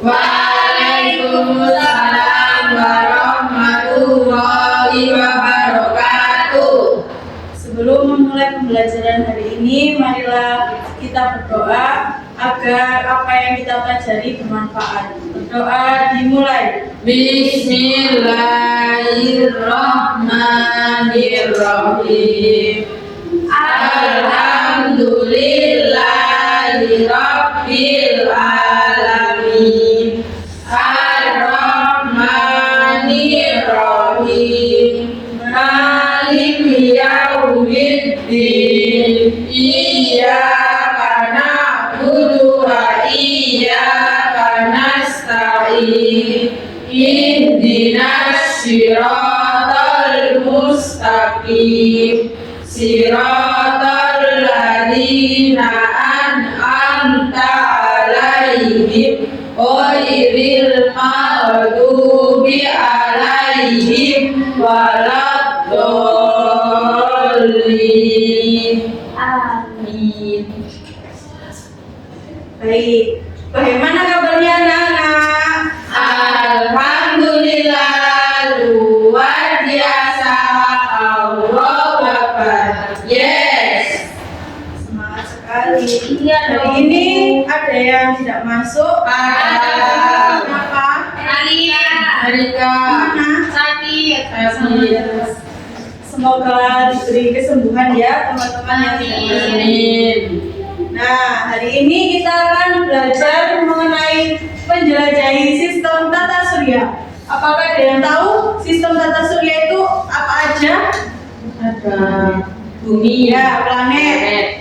Waalaikumsalam warahmatullahi wabarakatuh. Sebelum memulai pembelajaran hari ini, marilah kita berdoa agar apa yang kita pelajari bermanfaat. Berdoa dimulai. Bismillahirrahmanirrahim. Alhamdulillahi rabbil alamin. Ar-Rahmanir-Rahim. Maliki yaumiddin. Iyyaka na'budu wa iyyaka nasta'in. Ihdinas siratal mustaqim. Siratal ladzina an'amta 'alaihim ghairil maghdubi 'alaihim waladdallin. Amin. Baik, bagaimana kabarnya anak-anak? Alhamdulillah, luar biasa. Allahu Akbar. Yes. Semangat sekali. Iya Hari dong. ini ada yang tidak masuk. Ada. Kenapa? Harika. Mana? Sakit. Semoga diberi kesembuhan ya teman-teman yang tidak masuk. Amin. Nah, hari ini kita akan belajar mengenai menjelajahi sistem tata surya. Apakah ada yang tahu sistem tata surya itu apa aja? Ada bumi, Ya, planet.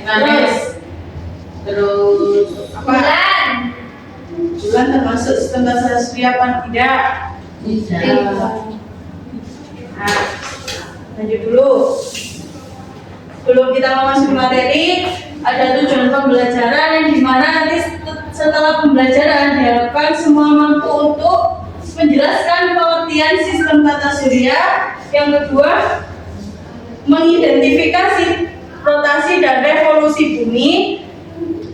terus Apa? Bulan termasuk sistem tata surya apa tidak? tidak. Nah, lanjut dulu. Sebelum kita memasuki materi, ada tujuan pembelajaran yang dimana nanti setelah pembelajaran diharapkan semua mampu untuk menjelaskan pengertian sistem tata surya. Yang kedua, mengidentifikasi rotasi dan revolusi bumi,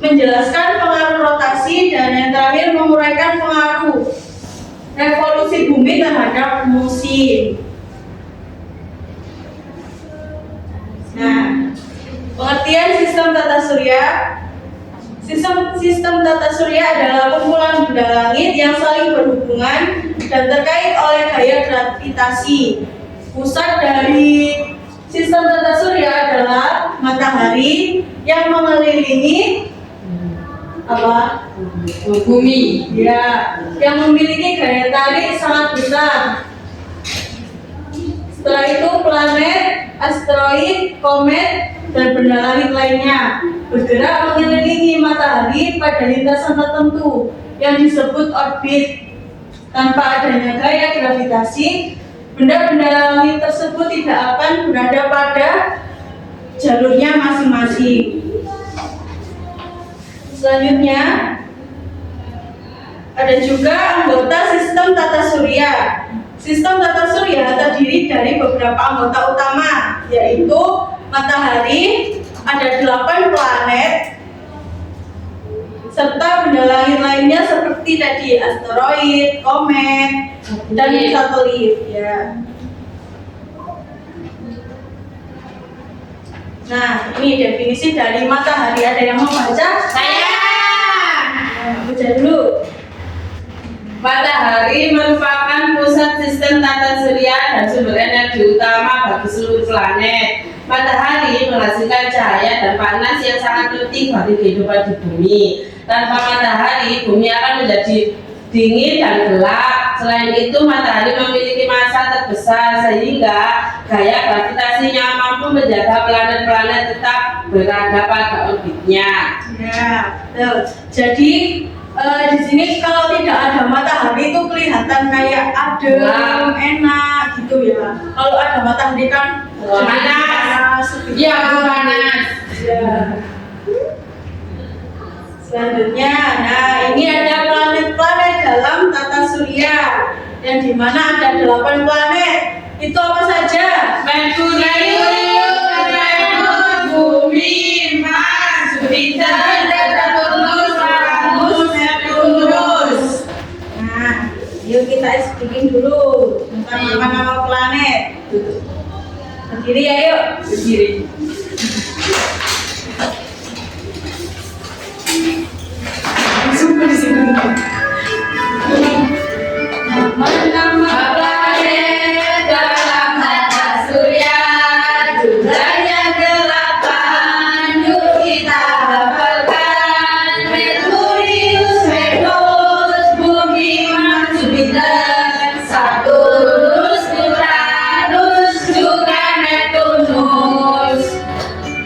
menjelaskan pengaruh rotasi, dan yang terakhir menguraikan pengaruh revolusi bumi terhadap musim. Nah, pengertian sistem tata surya. Sistem tata surya adalah kumpulan benda langit yang saling berhubungan dan terkait oleh gaya gravitasi. Pusat dari sistem tata surya adalah matahari yang mengelilingi apa? Bumi. Ya, yang memiliki gaya tarik sangat besar. Setelah itu planet, asteroid, komet, dan benda langit lainnya bergerak mengelilingi matahari pada lintasan tertentu yang disebut orbit. Tanpa adanya gaya gravitasi, benda-benda langit tersebut tidak akan berada pada jalurnya masing-masing. Selanjutnya, ada juga anggota sistem tata surya. Sistem tata surya terdiri dari beberapa anggota utama, yaitu matahari, ada 8 planet, serta benda langit lainnya seperti tadi asteroid, komet, dan satelit. Ya. Nah, ini definisi dari matahari. Ada yang mau baca? Saya. Baca dulu. Matahari merupakan pusat sistem tata surya dan sumber energi utama bagi seluruh planet. Matahari menghasilkan cahaya dan panas yang sangat penting bagi kehidupan di bumi. Tanpa matahari, bumi akan menjadi dingin dan gelap. Selain itu, matahari memiliki massa terbesar sehingga gaya gravitasinya mampu menjaga planet-planet tetap berada pada orbitnya. Ya, betul. Jadi di sini kalau tidak ada matahari itu kelihatan kayak adem, enak gitu ya. Kalau ada matahari kan Panas. Iya, panas. Ya. Selanjutnya, nah ini ada planet-planet dalam tata surya yang dimana ada 8 planet. Itu apa saja? Merkurius, Venus, Bumi, Mars, Jupiter, Saturnus, Uranus, Neptunus. Yuk kita speaking dulu tentang nama-nama planet. Berdiri ya yuk. Berdiri. Super di sini. Nama-nama Planet dalam tata surya jumlahnya 8. Yuk kita hafalkan. Merkurius, Venus, Bumi, Mars, Jupiter, Saturnus, Uranus, juga Neptunus.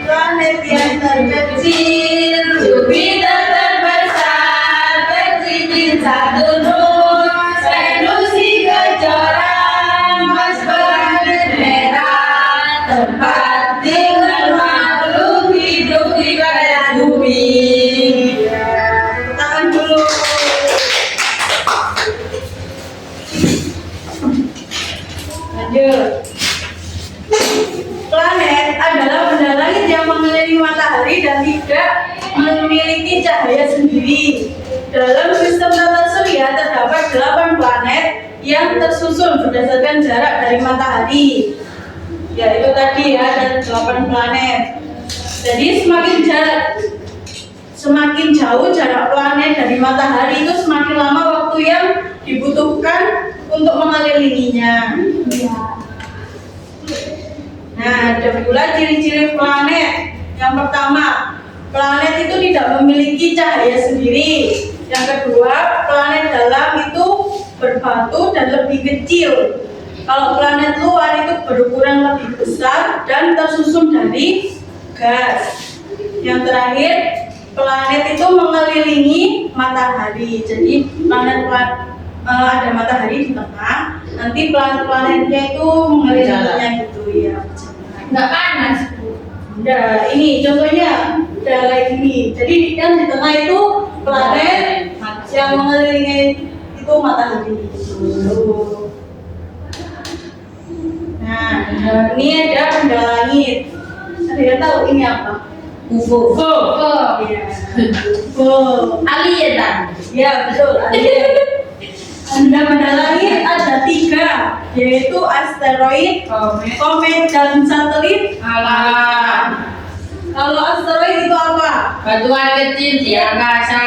planet yang terkecil. Jupiter terbesar, tercincin Saturnus, Venus di Kejora, Mars planet merah, tempat tinggal makhluk hidup di planet bumi. Tepuk tangan dulu. Lanjut. Planet adalah benda langit yang mengelilingi matahari dan tidak memiliki cahaya sendiri. Dalam sistem tata surya terdapat 8 planet yang tersusun berdasarkan jarak dari matahari. Ya itu tadi ya, ada 8 planet. Jadi semakin jauh jarak planet dari matahari itu semakin lama waktu yang dibutuhkan untuk mengelilinginya. Nah, ada pula ciri-ciri planet. Yang pertama, planet itu tidak memiliki cahaya sendiri. Yang kedua, planet dalam itu berbatu dan lebih kecil. Kalau planet luar itu berukuran lebih besar dan tersusun dari gas. Yang terakhir, planet itu mengelilingi matahari. Jadi ada matahari di tengah, nanti planet-planetnya itu mengelilinginya gitu ya. Nggak panas, Bu. Udah, ini contohnya udah kayak gini. Jadi yang di tengah itu planet yang mengelilingi itu matahari. Tuh. Nah, ini ada benda langit. Ada yang tahu ini apa? UFO. Iya. UFO. Alien kan? Ya betul. Alien. Benda-benda langit ada 3, yaitu asteroid, komet, dan satelit. Alam. Kalau asteroid itu apa? Batuan kecil di angkasa.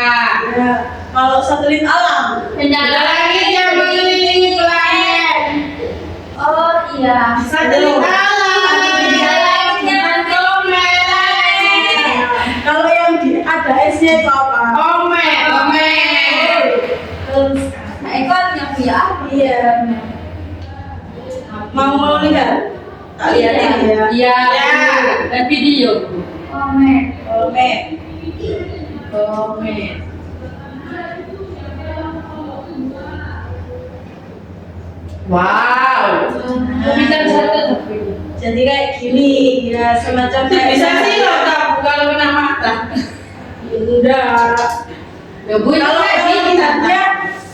Ya. Kalau satelit alam. Benda langit yang mengelilingi planet. Oh iya. Satelit alam. Benda langit yang komet. Kalau yang ada S-nya itu apa? Komet. Terus Ekor yang punya apa? iya. Mau lihat? Tak lihat ya. Iya. Dan video. Komet. Wow. Bisa satu. Jadi kayak gini, ya semacam kayak Bisa sih loh kalau kena mata. Enggak. Ya Bu, Kalau bintangnya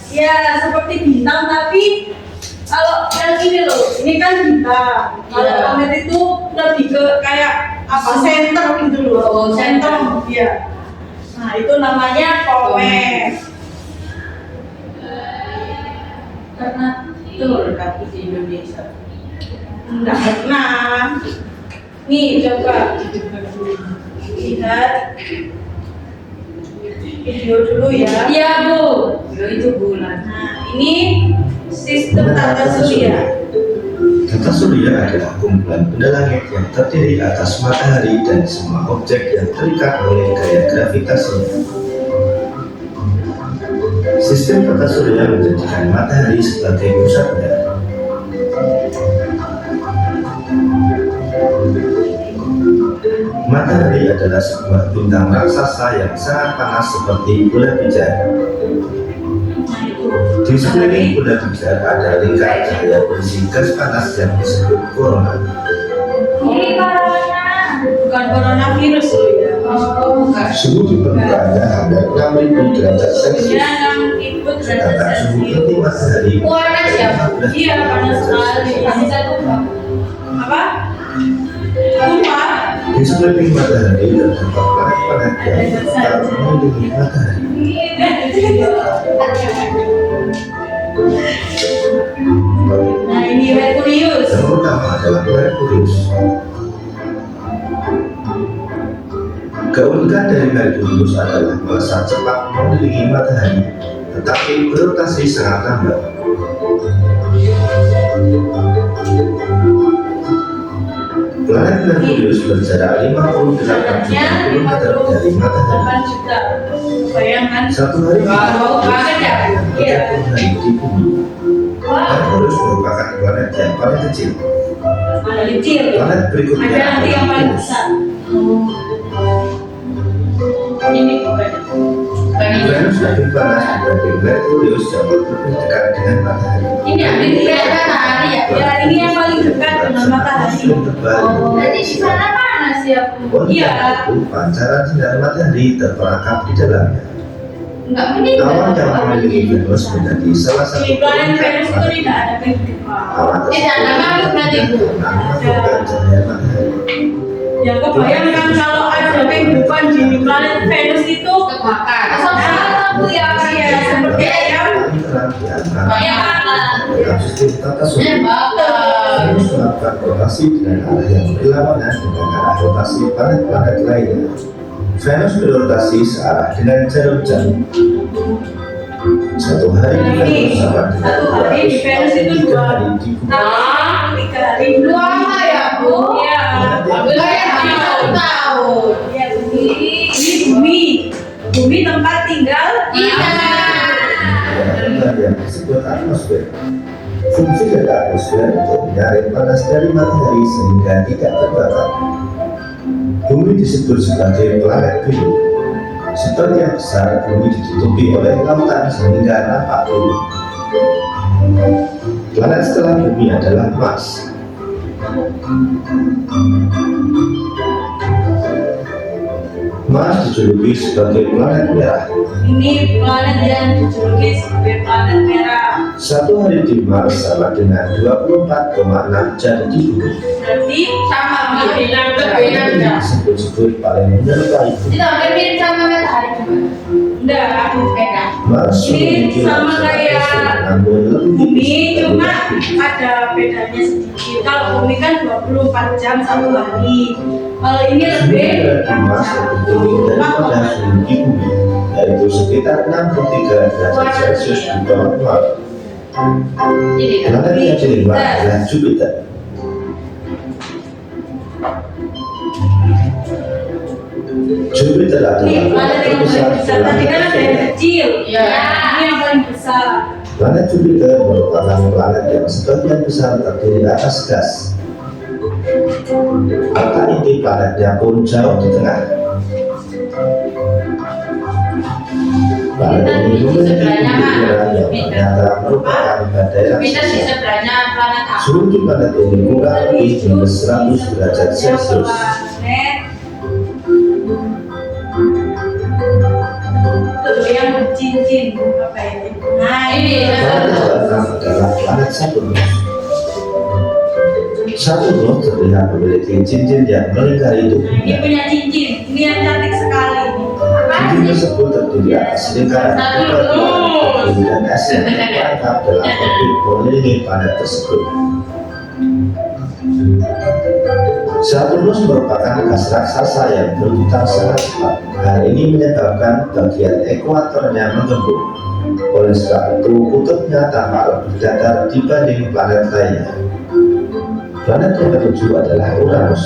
ya seperti bintang, tapi kalau yang ini loh, ini kan bintang. Kalau Iya. komet itu lebih ke kayak apa? Center gitu loh. Oh, center. Iya. Nah, itu namanya komet. karena tur kaki di Indonesia. Enggak pernah. Nih coba lihat video dulu ya. Iya Bu. Itu bulan. Nah, ini sistem tata surya. Tata surya adalah kumpulan benda langit yang terdiri atas matahari dan semua objek yang terikat oleh gaya gravitasi. Sistem tata surya menjadikan matahari sebagai pusatnya. Matahari adalah sebuah bintang raksasa yang sangat panas seperti bola pijar. Nah, itu. Di sekeliling bola pijar ada lingkar cahaya berisi gas panas yang disebut corona. Ini corona, bukan coronavirus loh ya. Oh, bukan. Suhu di permukaannya ada 6.000 derajat Celcius. Ya, yang ikut Sedangkan derajat suhu inti Celcius. matahari Panas ya, Bu? 15 Iya, panas sekali. Bisa tuh. Apa? Lupa. Di sekeliling matahari terdapat planet-planet yang tetap mengelilingi matahari. ini Merkurius. Yang pertama adalah Merkurius. Keunikan dari Merkurius adalah melesat cepat mengelilingi matahari, tetapi berotasi sangat lambat. Planet Merkurius berjarak 58 juta kilometer dari matahari. 8 juta. Bayangkan. Satu hari Wow, banget ya? Iya. hari di bumi. Merkurius merupakan planet yang paling kecil. Ada kecil. Planet berikutnya Ada nanti yang paling Venus. besar. Ini bukan. Venus lebih panas dibanding Merkurius yang lebih dekat dengan matahari. Ini ada di matahari ya? Ya, ini yang paling dekat dengan matahari. Yang terbalik. Berarti di sana panas ya, Bu? Iya. Itu pancaran sinar matahari terperangkap di dalamnya. Enggak meninggal. Awan yang mengelilingi Venus menjadi salah satu Di planet puncak Venus itu planet. tidak ada kehidupan. Awan Tidak ada makhluk berarti itu. memanfaatkan cahaya matahari. Ya, kebayangkan kalau ada kehidupan di planet Venus itu. Kebakar. Bu ya, iya, seperti ayam. Paling terang di antara Banyak dalam sistem tata surya. bakar. Venus melakukan rotasi dengan arah yang berlawanan dengan arah rotasi planet-planet lainnya. Venus berrotasi searah dengan jarum jam. Satu hari di Venus sama dengan Satu hari di Venus itu 3 dua. hari di bumi. Nah, 3 hari dua. Lama ya, Bu? Iya. Wilayah di tahun. Ya, ini bumi. Bumi tempat tinggal. Iya. Ada yang disebut atmosfer. Fungsi dari atmosfer untuk menyaring panas dari matahari sehingga tidak terbakar. Bumi disebut sebagai planet biru. Sebagian besar bumi ditutupi oleh lautan sehingga nampak biru. Planet setelah bumi adalah Mars. Mars dijuluki sebagai planet merah. Ini planet yang dijuluki sebagai planet merah. Satu hari di Mars sama dengan 24,6 jam di bumi. Berarti Sama Iya. lebih Ini disebut-sebut paling menyerupai bumi. Tidak ada mirip sama matahari juga. enggak. Beda. Mars Ini memiliki sama lapisan kayak atmosfer namun lebih Bumi tipis cuma dibanding ada bedanya sedikit. Kalau bumi kan 24 jam satu hari. Kalau ini Suhu lebih di Mars lebih tinggi daripada suhu di bumi, yaitu sekitar 63 derajat Celcius di bawah nol. Ini kan. Planet yang kelima adalah Jupiter. Jupiter adalah ini planet yang paling besar. Tadi kan ada yang kecil. Iya. Ini yang paling besar. Planet Jupiter merupakan planet yang sebagian besar terdiri atas gas. Angka inti planetnya pun jauh di tengah. Planet ini memiliki ukuran yang ternyata merupakan badai Kita di raksasa. sebelahnya planet apa? Suhu di planet ini kurang lebih minus 100 derajat Celcius. Planet tuh yang bercincin apa ini? Nah ini. Planet keenam adalah planet Saturnus. Saturnus terlihat memiliki cincin yang melingkari Nah, ini tubuhnya. punya cincin. Ini yang cantik sekali. Cincin tersebut terdiri atas lingkaran batu dan es yang terperangkap dalam orbit mengelilingi planet tersebut. Saturnus merupakan gas raksasa yang berputar sangat cepat. Hal ini menyebabkan bagian ekuatornya menggembung. Oleh sebab itu, kutubnya tampak lebih datar dibanding planet lainnya. Planet yang ketujuh adalah Uranus.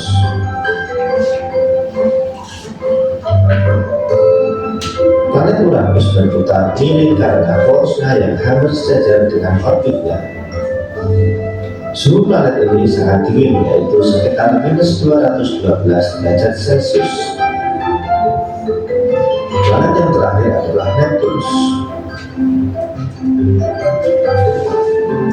Planet Uranus berputar miring karena porosnya yang hampir sejajar dengan orbitnya. Suhu planet ini sangat dingin, yaitu sekitar minus 212 derajat Celcius. Planet yang terakhir adalah Neptunus.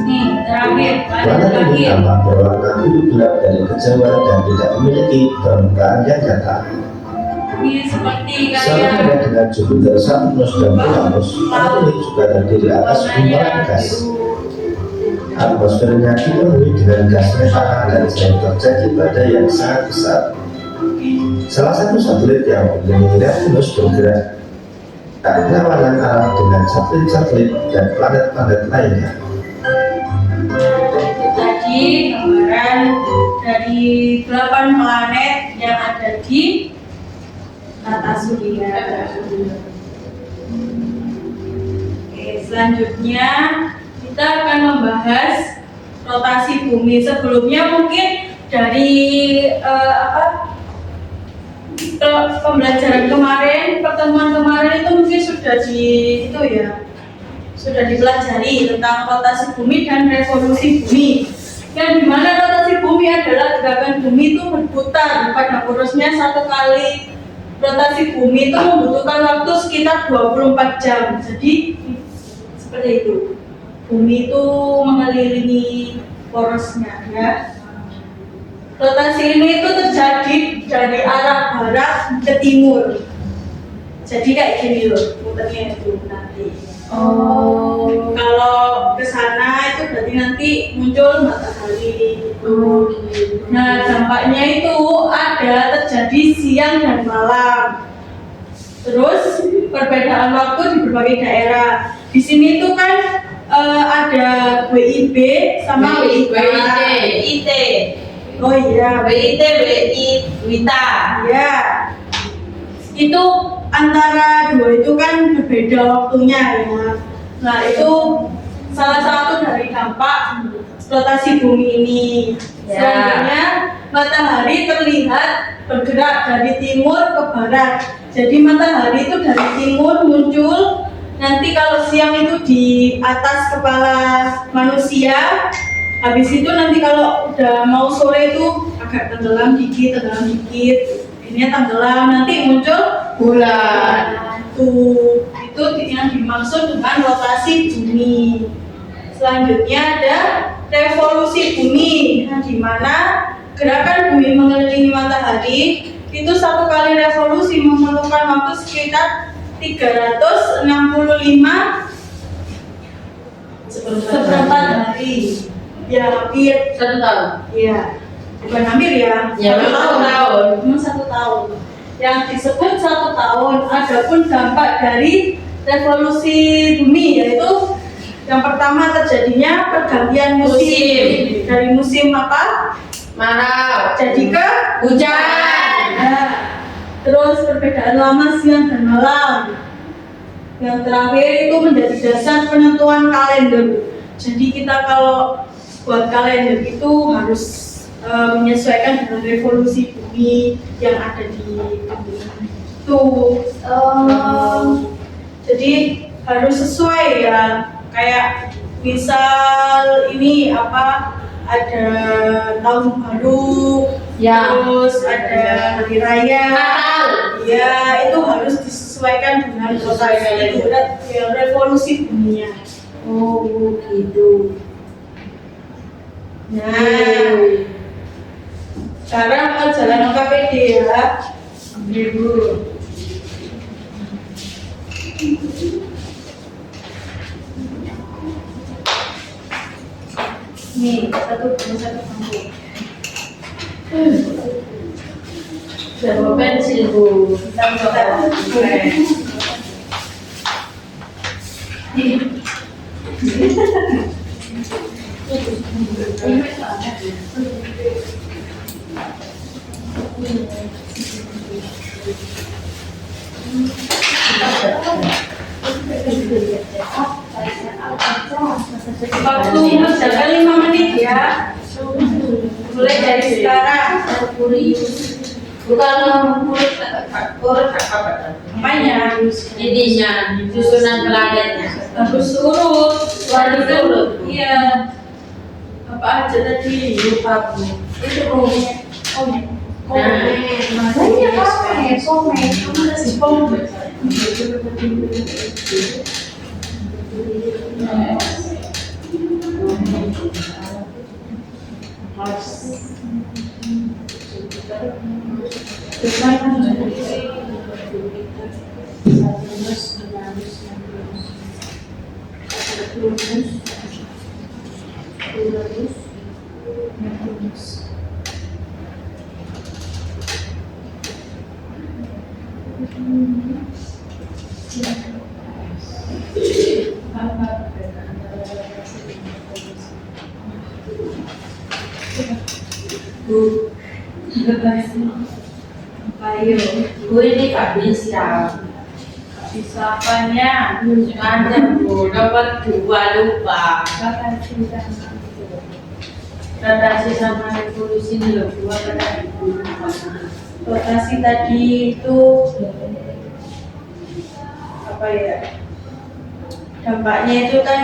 Nih terakhir. Planet Planet ini terakhir. tampak berwarna biru gelap dari kejauhan dan tidak memiliki permukaan yang nyata. Ini seperti Sama kayak dengan Jupiter, Saturnus, dan Uranus, planet ini juga terdiri atas gumpalan gas. Atmosfernya dipenuhi dengan gas metana dan sering terjadi badai yang sangat besar. Salah satu satelit yang mengelilingi Neptunus bergerak berlawanan arah dengan satelit-satelit dan planet-planet lainnya. itu tadi tadi gambaran dari 8 planet yang ada di tata surya. Oke, selanjutnya kita akan membahas rotasi bumi. Sebelumnya mungkin dari pembelajaran kemarin, pertemuan kemarin itu mungkin sudah dipelajari tentang rotasi bumi dan revolusi bumi. Yang dimana rotasi bumi adalah gerakan bumi itu berputar pada porosnya satu kali. Rotasi bumi itu membutuhkan waktu sekitar 24 jam. Jadi seperti itu. Bumi itu mengelilingi porosnya, ya. Rotasi ini itu terjadi dari arah barat ke timur. Jadi kayak gini loh, muternya itu nanti. Oh. Kalau ke sana itu berarti nanti muncul matahari. Nah, dampaknya itu ada terjadi siang dan malam. Terus perbedaan waktu di berbagai daerah. Di sini tuh kan ada WIB sama WIT. Oh iya, WIT, WITA. ya. Itu antara dua itu kan berbeda waktunya, ya. Nah, itu salah satu dari dampak rotasi bumi ini. Ya. Selanjutnya, matahari terlihat bergerak dari timur ke barat. Jadi matahari itu dari timur muncul. Nanti kalau siang itu di atas kepala manusia. Habis itu nanti kalau udah mau sore itu agak tenggelam dikit. Ini tenggelam, nanti muncul Bulan. Itu yang dimaksud dengan rotasi bumi. Selanjutnya ada revolusi bumi, di mana gerakan bumi mengelilingi matahari itu satu kali revolusi memerlukan waktu sekitar 365 seperempat hari. Ya, hampir 1 tahun. ya, bukan hampir ya. Ya, memang 1 tahun. Memang 1 tahun. Yang disebut 1 tahun. Adapun dampak dari revolusi bumi yaitu yang pertama terjadinya pergantian musim. Dari musim apa? Marau. Jadi ke Hujan. Nah, terus perbedaan lama siang dan malam. Yang terakhir itu menjadi dasar penentuan kalender. Jadi kita kalau buat kalender itu harus menyesuaikan dengan revolusi bumi yang ada di bumi itu. Jadi harus sesuai ya. Kayak misal ini apa, ada tahun baru, Ya. terus ada hari raya, Natal. ya itu harus disesuaikan dengan rotasi itu, ya, revolusi buminya. Oh, gitu. Nah, sekarang mau jalan KPD ya, ambil dulu. Nih, satu bangku. Bawa pensil, Bu. Kita bawa pen. Waktu menjaga 5 menit ya. Mulai dari sekarang. Bukan urut apa? Apanya? Ininya, susunan planetnya. Harus urut. Harus urut. Iya. Apa aja tadi? Lupa, Bu. Itu rumahnya. Oh ya. Banyak komen. Kamu kasih komen. Ayo, Bu ini gak bisa. bisa apanya? Ada Bu, dapat 2 lupa. Rotasi sama revolusi ini loh, 2 kata ibu. Rotasi tadi itu apa ya? Dampaknya itu kan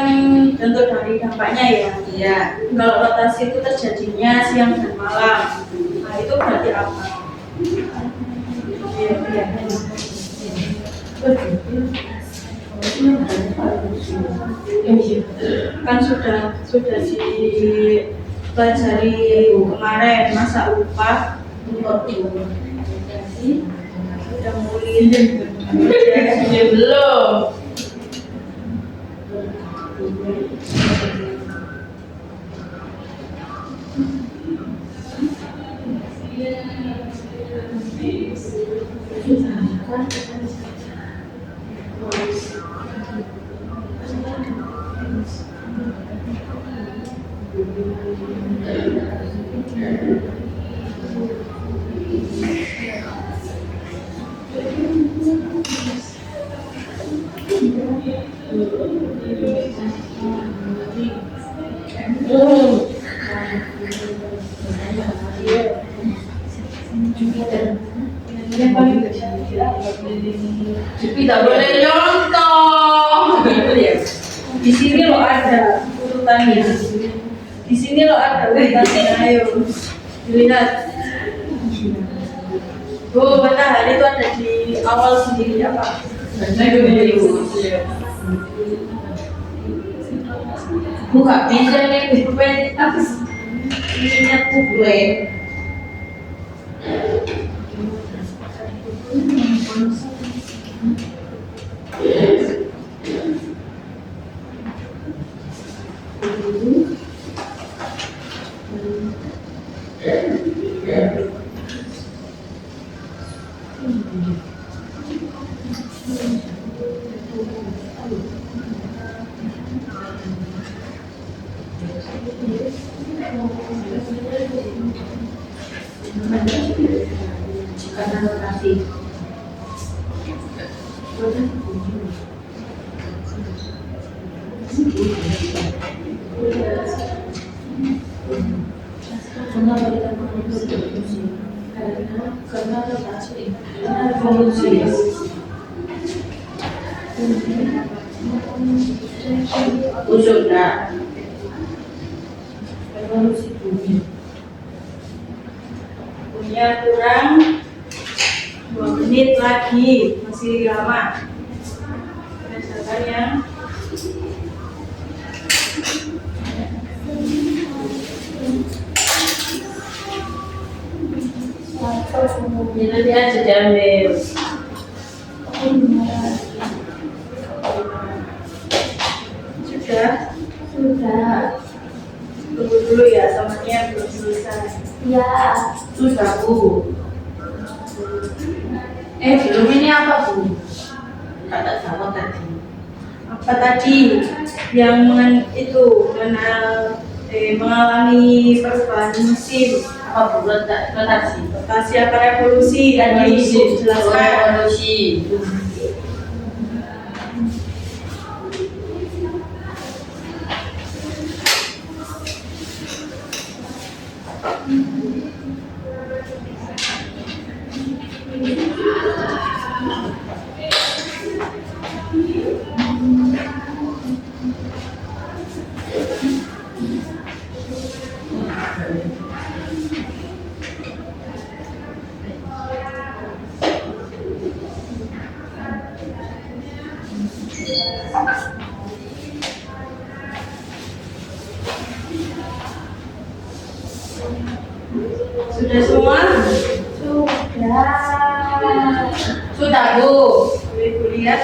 tentu dari dampaknya ya. Iya. Kalau rotasi itu terjadinya siang dan malam, nah itu berarti apa? Iya. Kan sudah dipelajari kemarin masa lupa sudah mulai Belum. Tidak boleh nyontoh. di sini loh ada urutannya. Di sini loh ada urutannya. Ayo dilihat. Oh, matahari itu ada di awal sendiri apa? Buka bisa nih, pupet apa sih? Minyak pupet. Karena rotasi. Karena rotasi. Karena revolusi. Sudah. Revolusi bumi. Punya kurang 2 menit lagi, masih lama. Berdasarkan yang Jadi dia diambil. sudah. Tunggu dulu ya, temannya belum selesai. Ya, sudah Bu. Belum ini apa Bu? Kata jawab tadi. Apa tadi yang mengalami perubahan musim? Apa Bu? Rotasi. Rotasi apa revolusi? Tadi Ibu jelaskan. Revolusi. Sudah semua? Sudah Bu. Boleh Ibu lihat?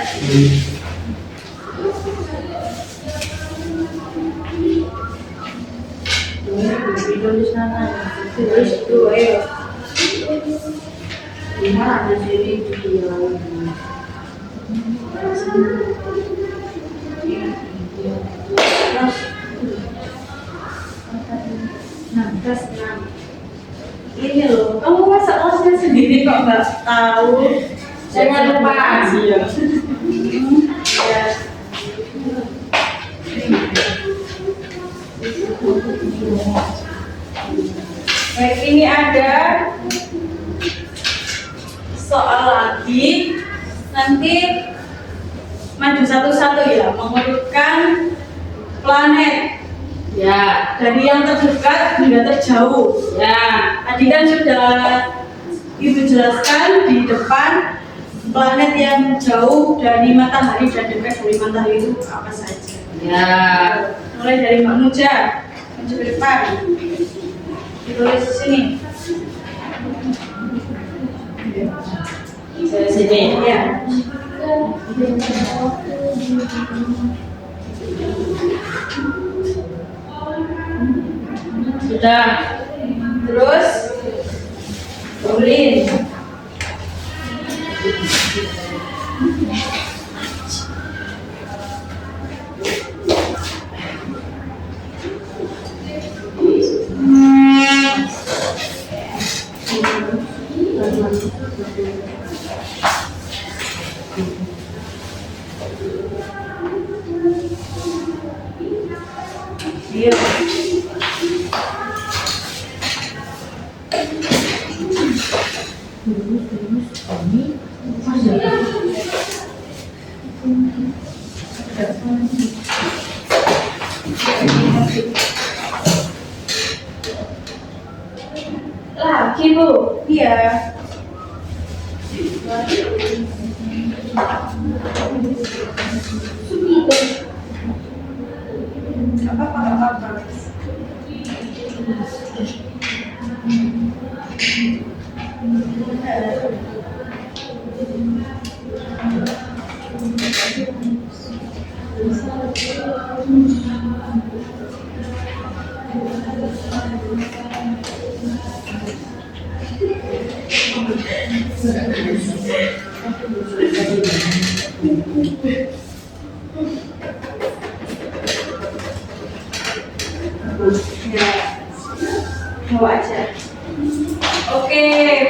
Tulis sana. Terus itu, ayo. Lima ada sini dia. Ini loh, kamu masa sendiri kok nggak tahu. Jangan lupa. Ya. Baik, ini ada soal lagi. Nanti maju satu-satu ya, mengurutkan planet Ya. dari yang terdekat hingga terjauh. Ya. Tadi kan sudah Ibu jelaskan di depan planet yang jauh dari matahari dan dekat dari matahari itu apa saja. Ya. Mulai dari Mbak Muja, maju ke depan. Ditulis di sini. Saya sini. Ya. Sudah. Terus Ulin. Iya. Lagi Bu. Iya. Apa-apa. Ya, mau aja. Oke,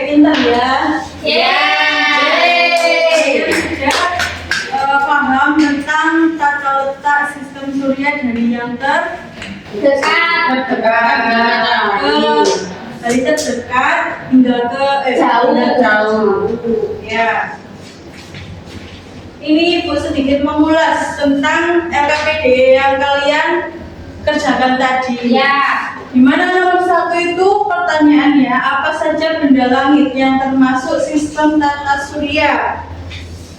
pintar ya. Ya. Sudah paham tentang tata letak sistem surya dari yang Dekat. dari terdekat hingga ke Jauh. hingga jauh. Ya. Ini Ibu sedikit mengulas tentang LKPD yang kalian kerjakan tadi. Ya. Dimana nomor 1 itu pertanyaannya, apa saja benda langit yang termasuk sistem tata surya?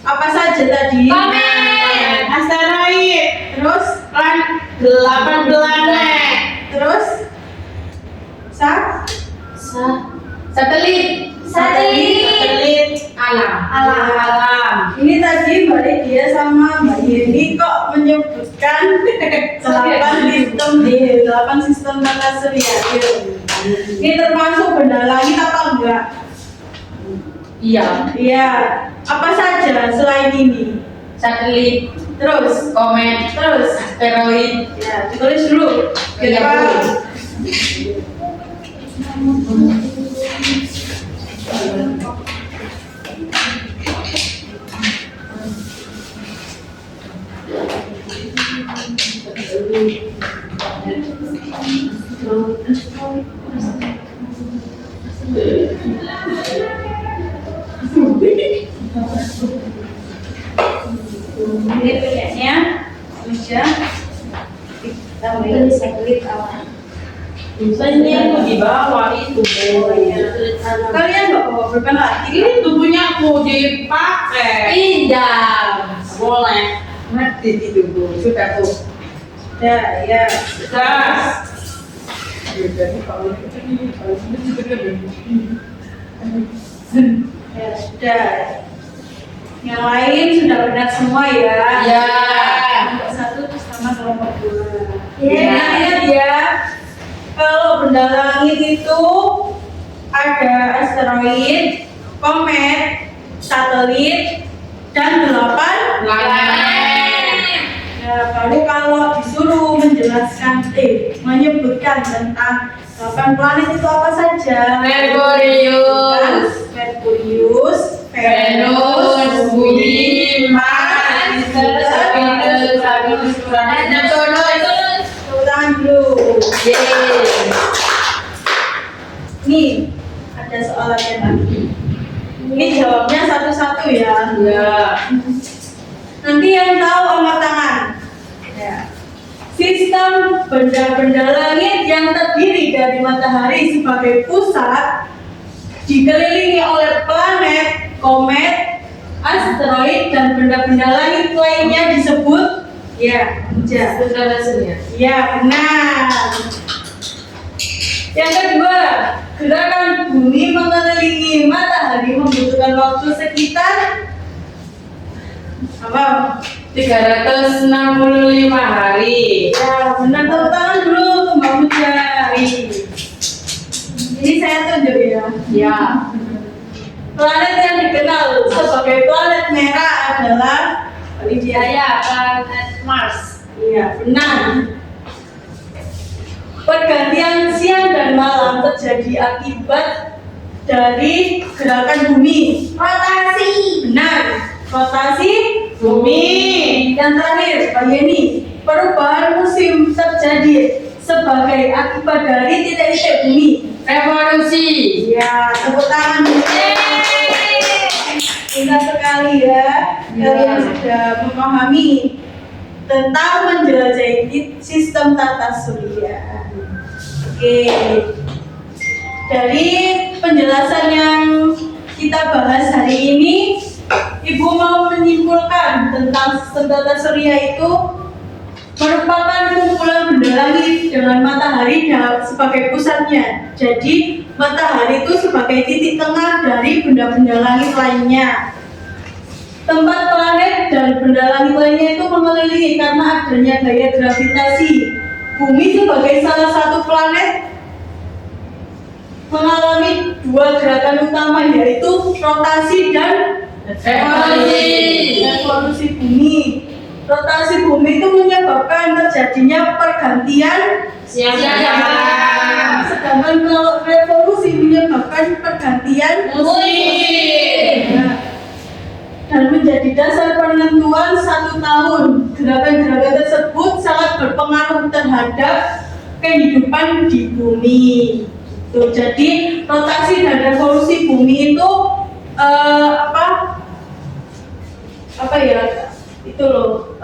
Apa saja tadi? Komet. Asteroid. Terus? 8 planet. Terus? Satelit. Satelit. Alam. Ini tadi Mbak Lydia sama Mbak Yeni kok menyebutkan 8 sistem tata surya. Ini termasuk benda langit apa enggak? Iya. Iya. Apa saja selain ini? Satelit. Terus? Komet. Terus? Asteroid. Ya, ditulis dulu. Iya, Kita ini punyanya Muja. Tambahin satelit awal. Ini di bawah itu. Kalian bawa berapa lagi? Ini tubuhnya aku dipakai. Pinjam. Boleh. Ngerti itu Bu. Sudah Bu. Ya, ya. Sudah. Ya, sudah. Yang lain sudah benar semua ya. Ya. Kelompok 1 terus sama kelompok 2. Ya. Ingat ya, kalau benda langit itu ada asteroid, komet, satelit, dan 8 Planet. Ya, baru kalau disuruh menjelaskan, menyebutkan tentang 8 planet itu apa saja? Merkurius. Merkurius, Venus, Bumi, Mars, Jupiter, Saturnus, Uranus, Neptunus. Tepuk tangan dulu. Yeay. Nih, ada soalannya lagi. Ini jawabnya satu-satu ya. Ya. Nanti yang tahu angkat tangan. Ya. Sistem benda-benda langit yang terdiri dari matahari sebagai pusat dikelilingi oleh planet, komet, asteroid, dan benda-benda langit lainnya disebut Saudara Surya. ya benar. Yang kedua, gerakan bumi mengelilingi matahari membutuhkan waktu sekitar apa? 365 hari. Ya, benar, tepuk tangan dulu untuk Mbak Puja. Ini saya tunjuk ya. Ya. Planet yang dikenal sebagai planet merah adalah Saya planet Mars. iya, benar. Pergantian siang dan malam terjadi akibat dari gerakan bumi. Rotasi. Benar. Rotasi Bumi. Yang terakhir, Pak Yeni, perubahan musim terjadi sebagai akibat dari titik-titik bumi. Revolusi. Ya, tepuk tangan. Indah sekali ya, kalian sudah memahami tentang menjelajahi sistem tata surya. Oke, dari penjelasan yang kita bahas hari ini, Ibu mau menyimpulkan tentang sistem tata surya itu merupakan kumpulan benda langit dengan matahari sebagai pusatnya. Jadi matahari itu sebagai titik tengah dari benda-benda langit lainnya. Tempat planet dan benda langit lainnya itu mengelilingi karena adanya gaya gravitasi. Bumi sebagai salah satu planet mengalami dua gerakan utama, yaitu rotasi dan revolusi bumi. Rotasi bumi itu menyebabkan terjadinya pergantian Siang dan malam. sedangkan kalau revolusi menyebabkan pergantian Musim. Nah, dan menjadi dasar penentuan satu tahun. Gerakan-gerakan tersebut sangat berpengaruh terhadap kehidupan di bumi. Tuh, jadi rotasi dan revolusi bumi itu apa ya? Itu loh,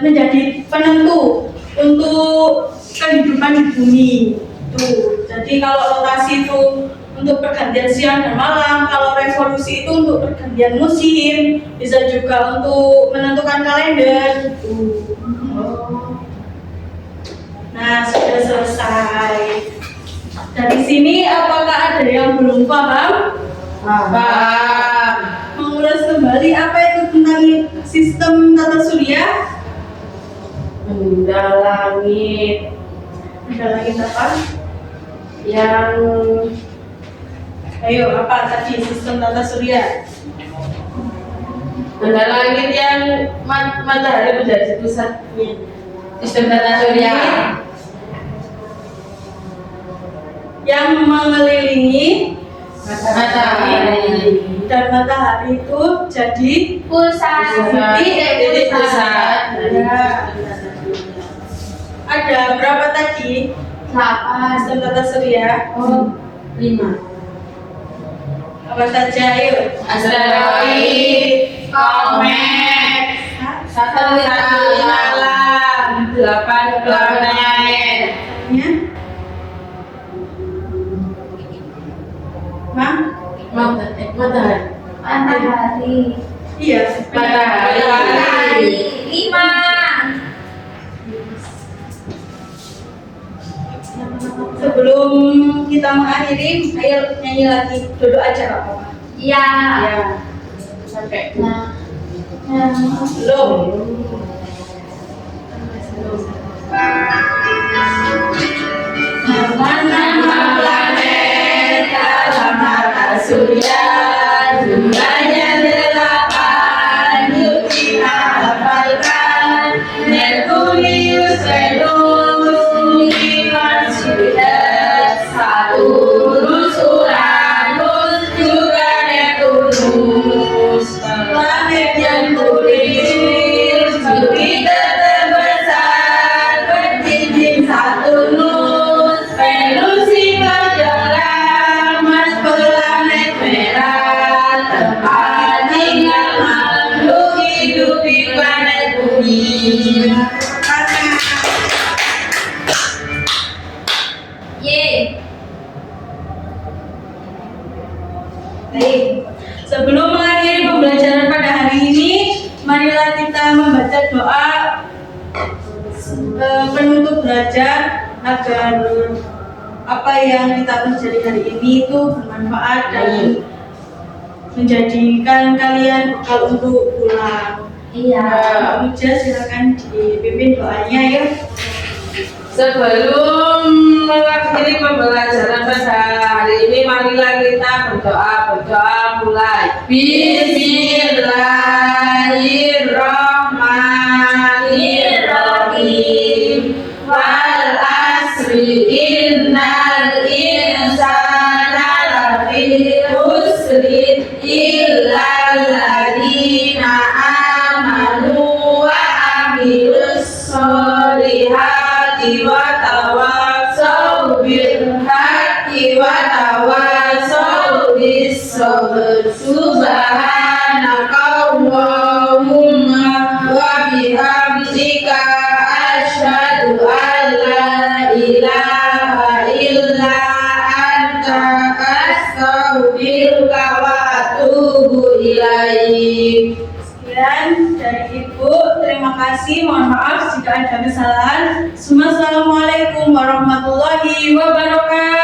menjadi penentu untuk kehidupan di bumi. Tuh, jadi kalau rotasi itu untuk pergantian siang dan malam, kalau revolusi itu untuk pergantian musim, bisa juga untuk menentukan kalender. Tuh. Nah, sudah selesai. Dari sini apakah ada yang belum paham? Paham. Mengulas kembali apa itu tentang sistem tata surya? Benda langit Ada lagi apa? yang Ayo, apa tadi sistem tata surya? benda langit yang matahari menjadi pusatnya. Sistem tata surya. Yang mengelilingi Matahari. dan matahari itu jadi Pusat. Titik pusat. Ya. Ada berapa tadi 8. sistem tata surya? 5. Apa saja? Ayo. Asteroid, komet, satelit malam, 8 planet. Ya. Matahari. Matahari. Iya. Matahari. 5. Sebelum kita mengakhiri, ayo nyanyi lagi. Duduk aja Kak Mama. Ya. Ya. Sampai. Nah. Belum. Nama planet dalam tata surya jumlahnya 8. Yuk kita hafalkan. Merkurius, Venus, Bumi, Mars, Jupiter, Saturnus, Uranus, juga Neptunus. belajar agar apa yang kita pelajari hari ini itu bermanfaat dan menjadikan kalian bekal untuk pulang. Iya. Mbak Muja silakan dipimpin doanya ya. Sebelum mengakhiri pembelajaran pada hari ini, marilah kita berdoa mulai. Bismillahirrahmanirrahim. Wal asri innal insana lafi khusrin illal ladzina amanu wa amilus solihati wa tawassaw bil haqqi wa tawassaw bis sabr. Subhanaka Allahumma wa bihamdika asyhadu an la ilaha illa anta astaghfiruka wa atubu ilaik. Sekian dari Ibu, terima kasih. Mohon maaf jika ada kesalahan. Assalamualaikum warahmatullahi wabarakatuh.